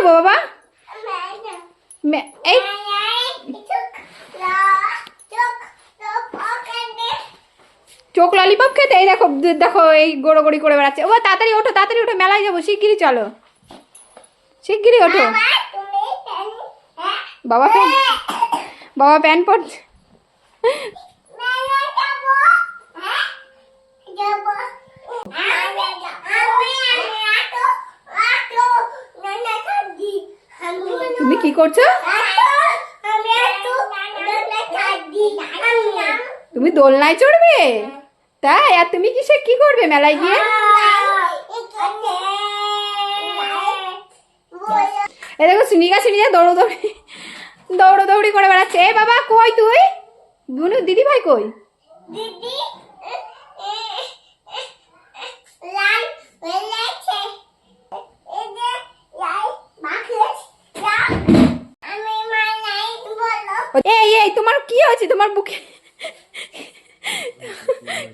যাবো বাবা? এই চোখ ললিপপ খেতে? এই দেখো দেখো এই গোড়োগড়ি করে বেড়াচ্ছে। ও তাড়াতাড়ি ওঠো, তাড়াতাড়ি ওঠো, মেলায় যাবো, শিগগিরই চলো, শিগগিরই ওঠো। বাবা প্যান্ট পরছে। তুমি কি করছো? তুমি দোলনায় চড়বে? তাই? আর তুমি কি করবে মেলায় গিয়ে? এ দেখো সুনিকা দৌড়ি করে বেড়াচ্ছে। এ বাবা কই তুই? বুনু দিদি ভাই কই? এই তোমার কি হয়েছে? তোমার বুকে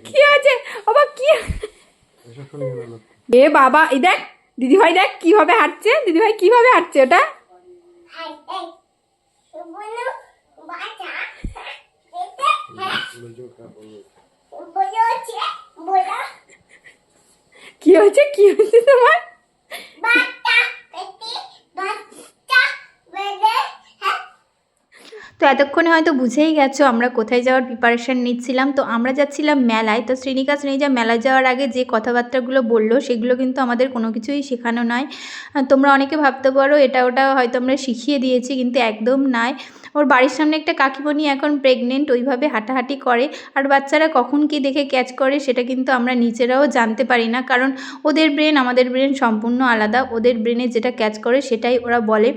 কি হয়েছে বাবা? কি এ বাবা, এই দেখ দিদিভাই, দেখ কিভাবে হাঁটছে দিদিভাই, কিভাবে হাঁটছে ওটা। কি হয়েছে তোমার? তো এতক্ষণে হয়তো বুঝেই গেছো আমরা কোথায় যাওয়ার প্রিপারেশান নিচ্ছিলাম। তো আমরা যাচ্ছিলাম মেলায়। তো শ্রীনিকা শ্রীনিজা মেলায় যাওয়ার আগে যে কথাবার্তাগুলো বললো সেগুলো কিন্তু আমাদের কোনো কিছুই শেখানো নয়। তোমরা অনেকে ভাবতে পারো এটা ওটা হয়তো আমরা শিখিয়ে দিয়েছি, কিন্তু একদম নয়। ওর বাড়ির সামনে একটা কাকিমণি এখন প্রেগনেন্ট, ওইভাবে হাঁটাহাঁটি করে। আর বাচ্চারা কখন কি দেখে ক্যাচ করে সেটা কিন্তু আমরা নিজেরাও জানতে পারি না, কারণ ওদের ব্রেন আমাদের ব্রেন সম্পূর্ণ আলাদা। ওদের ব্রেনে যেটা ক্যাচ করে সেটাই ওরা বলে।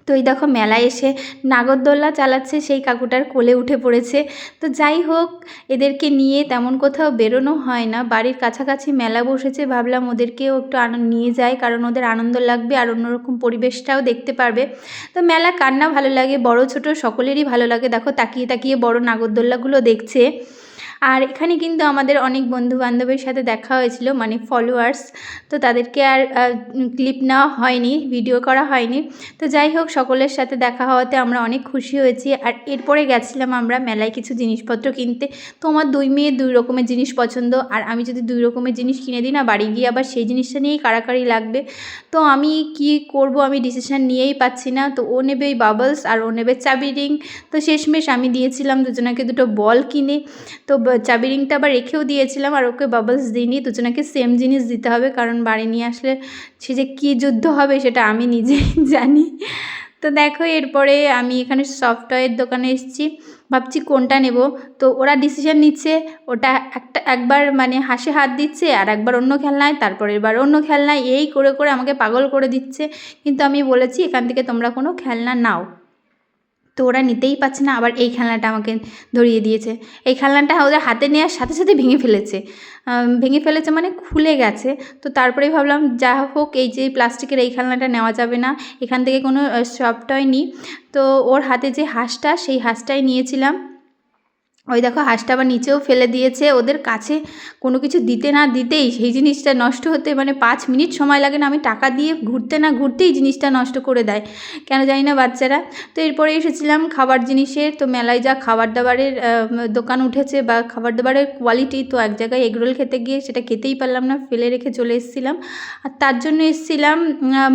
তো এই দেখো মেলায় এসে নাগরদোল্লা চালাচ্ছে, সেই কাকুটার কোলে উঠে পড়েছে। তো যাই হোক, এদেরকে নিয়ে তেমন কোথাও বেরোনো হয় না। বাড়ির কাছাকাছি মেলা বসেছে, ভাবলাম ওদেরকেও একটু নিয়ে যায়, কারণ ওদের আনন্দ লাগবে আর অন্যরকম পরিবেশটাও দেখতে পারবে। তো মেলা কার না ভালো লাগে, বড় ছোট সকলেরই ভালো লাগে। দেখো তাকিয়ে তাকিয়ে বড় নাগরদোল্লাগুলো দেখছে। আর এখানে কিন্তু আমাদের অনেক বন্ধু বান্ধবের সাথে দেখা হয়েছিল, মানে ফলোয়ার্স। তো তাদেরকে আর ক্লিপ নেওয়া হয়নি, ভিডিও করা হয়নি। তো যাই হোক, সকলের সাথে দেখা হওয়াতে আমরা অনেক খুশি হয়েছি। আর এরপরে গেছিলাম আমরা মেলায় কিছু জিনিসপত্র কিনতে। তো আমার দুই মেয়ের দুই রকমের জিনিস পছন্দ, আর আমি যদি দুই রকমের জিনিস কিনে দিই না, বাড়ি গিয়ে আবার সেই জিনিসটা নিয়েই কাড়াকাড়ি লাগবে। তো আমি কি করব, আমি ডিসিশান নিয়েই পাচ্ছি না। তো ও নেবে এই বাবলস আর ও নেবে চাবি রিং। তো শেষমেশ আমি দিয়েছিলাম দুজনাকে দুটো বল কিনে। তো চাবি রিংটা আবার রেখেও দিয়েছিলাম, আর ওকে বাবলস দিইনি। দুজনাকে সেম জিনিস দিতে হবে, কারণ বাড়ি নিয়ে আসলে সে যে কী যুদ্ধ হবে সেটা আমি নিজেই জানি। তো দেখো, এরপরে আমি এখানে সফট টয়ের দোকানে এসেছি, ভাবছি কোনটা নেব। তো ওরা ডিসিশন নিচ্ছে, ওটা একবার মানে হাসে হাত দিচ্ছে, আর একবার অন্য খেলনায়, তারপরে এবার অন্য খেলনায়, এই করে করে আমাকে পাগল করে দিচ্ছে। কিন্তু আমি বলেছি এখান থেকে তোমরা কোনো খেলনা নাও। তো ওরা নিতেই পারছে না, আবার এই খেলনাটা আমাকে ধরিয়ে দিয়েছে। এই খেলনাটা ওদের হাতে নেওয়ার সাথে সাথে ভেঙে ফেলেছে মানে খুলে গেছে। তো তারপরেই ভাবলাম যা হোক, এই যে প্লাস্টিকের এই খেলনাটা নেওয়া যাবে না, এখান থেকে কোনো সফট টয় নিই। তো ওর হাতে যে হাঁসটা, সেই হাঁসটাই নিয়েছিলাম। ওই দেখো হাঁসটা আবার নিচেও ফেলে দিয়েছে। ওদের কাছে কোনো কিছু দিতে না দিতেই সেই জিনিসটা নষ্ট হতে মানে 5 মিনিট সময় লাগে না, আমি টাকা দিয়ে ঘুরতে না ঘুরতেই জিনিসটা নষ্ট করে দেয়, কেন জানি না বাচ্চারা। তো এরপরে এসেছিলাম খাবার জিনিসের। তো মেলায় যা খাবার দাবারের দোকান উঠেছে বা খাবার দাবারের কোয়ালিটি, তো এক জায়গায় এগরোল খেতে গিয়ে সেটা খেতেই পারলাম না, ফেলে রেখে চলে এসেছিলাম। আর তার জন্য এসেছিলাম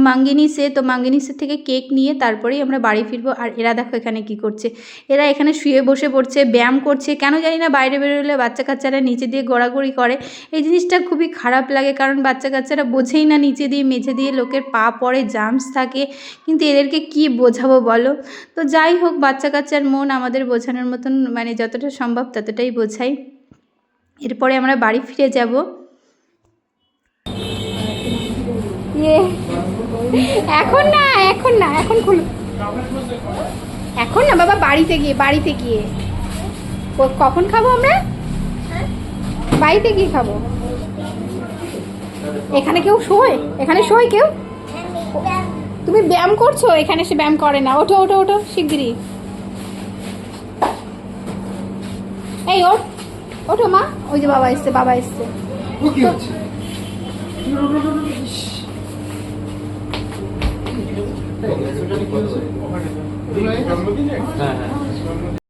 মাঙ্গিনিসে। তো মাঙ্গিনিসের থেকে কেক নিয়ে তারপরেই আমরা বাড়ি ফিরবো। আর এরা দেখো এখানে কি করছে, এরা এখানে শুয়ে বসে পড়ছে, ব্যায়াম করছে। কেন জানি না, বাইরে বেরোলে বাচ্চা কাচ্চারা নিচে দিয়ে গড়াগড়ি করে। এই জিনিসটা খুবই খারাপ লাগে, কারণ বাচ্চা কাচ্চারা বোঝেই না নিচে দিয়ে মেঝে দিয়ে লোকের পা পড়ে, জাম্পস থাকে, কিন্তু এদেরকে কি বোঝাবো বলো। তো যাই হোক, বাচ্চা কাচ্চার মন আমাদের বোঝানোর মতন মানে যতটা সম্ভব ততটাই বোঝাই। এরপরে আমরা বাড়ি ফিরে যাব। এখন না, এখন খুলো, এখন না বাবা, বাড়িতে গিয়ে কখন খাবো আমরা? বাড়িতে গিয়ে খাবো। এখানে কেউ শোয়? এখানে শোয় কেউ? তুমি ব্যায়াম করছো? এখানে সে ব্যায়াম করে না। ওঠো ওঠো ওঠো শিগগিরই। এই ওঠো মা, ওই যে বাবা এসছে। হ্যাঁ হ্যাঁ